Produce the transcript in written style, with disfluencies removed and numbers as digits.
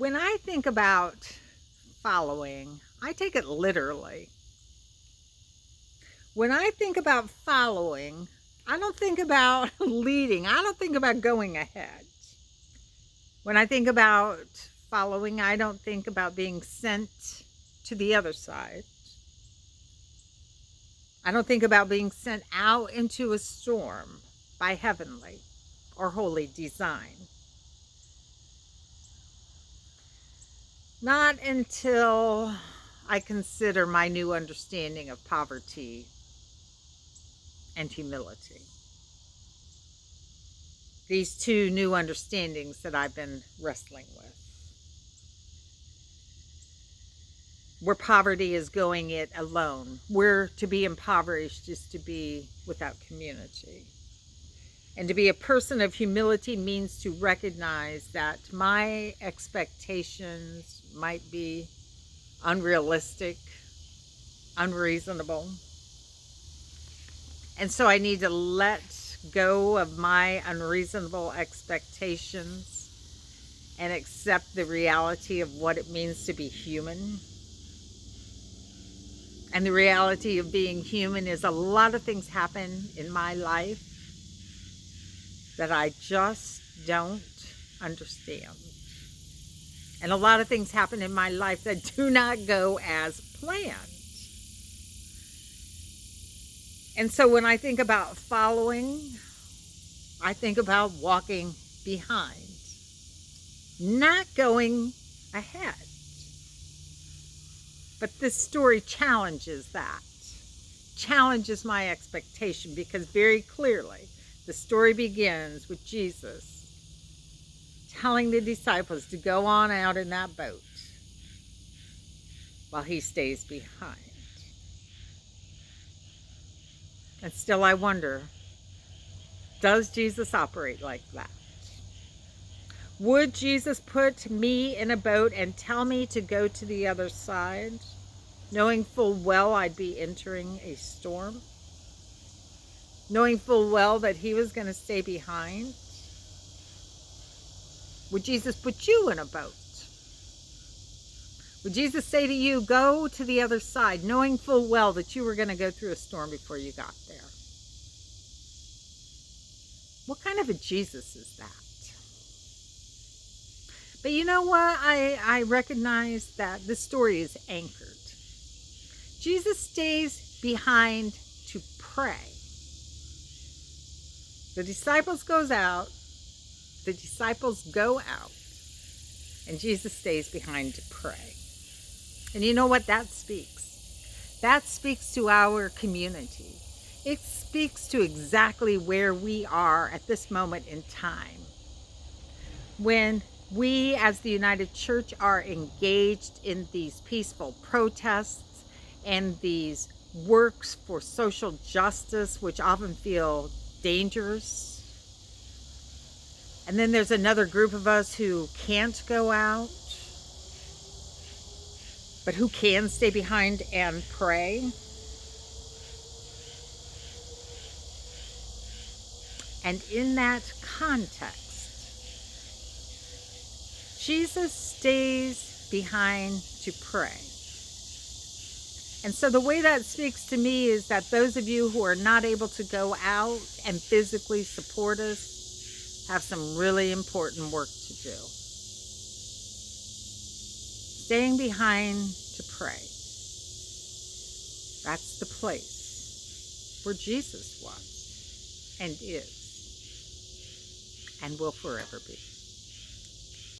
When I think about following, I take it literally. When I think about following, I don't think about leading. I don't think about going ahead. When I think about following, I don't think about being sent to the other side. I don't think about being sent out into a storm by heavenly or holy design. Not until I consider my new understanding of poverty and humility. These two new understandings that I've been wrestling with. Where poverty is going it alone. Where to be impoverished is to be without community. And to be a person of humility means to recognize that my expectations might be unrealistic, unreasonable. And so I need to let go of my unreasonable expectations and accept the reality of what it means to be human. And the reality of being human is a lot of things happen in my life that I just don't understand. And a lot of things happen in my life that do not go as planned. And so when I think about following, I think about walking behind, not going ahead. But this story challenges that, challenges my expectation, because very clearly the story begins with Jesus telling the disciples to go on out in that boat while he stays behind. And still I wonder, does Jesus operate like that? Would Jesus put me in a boat and tell me to go to the other side, knowing full well I'd be entering a storm? Knowing full well that he was going to stay behind? Would Jesus put you in a boat? Would Jesus say to you, go to the other side, knowing full well that you were going to go through a storm before you got there? What kind of a Jesus is that? But you know what? I recognize that this story is anchored. Jesus stays behind to pray. The disciples go out, and Jesus stays behind to pray. And you know what that speaks? That speaks to our community. It speaks to exactly where we are at this moment in time. When we as the United Church are engaged in these peaceful protests and these works for social justice, which often feel dangerous. And then there's another group of us who can't go out, but who can stay behind and pray. And in that context, Jesus stays behind to pray. And so the way that speaks to me is that those of you who are not able to go out and physically support us have some really important work to do. Staying behind to pray. That's the place where Jesus was and is and will forever be.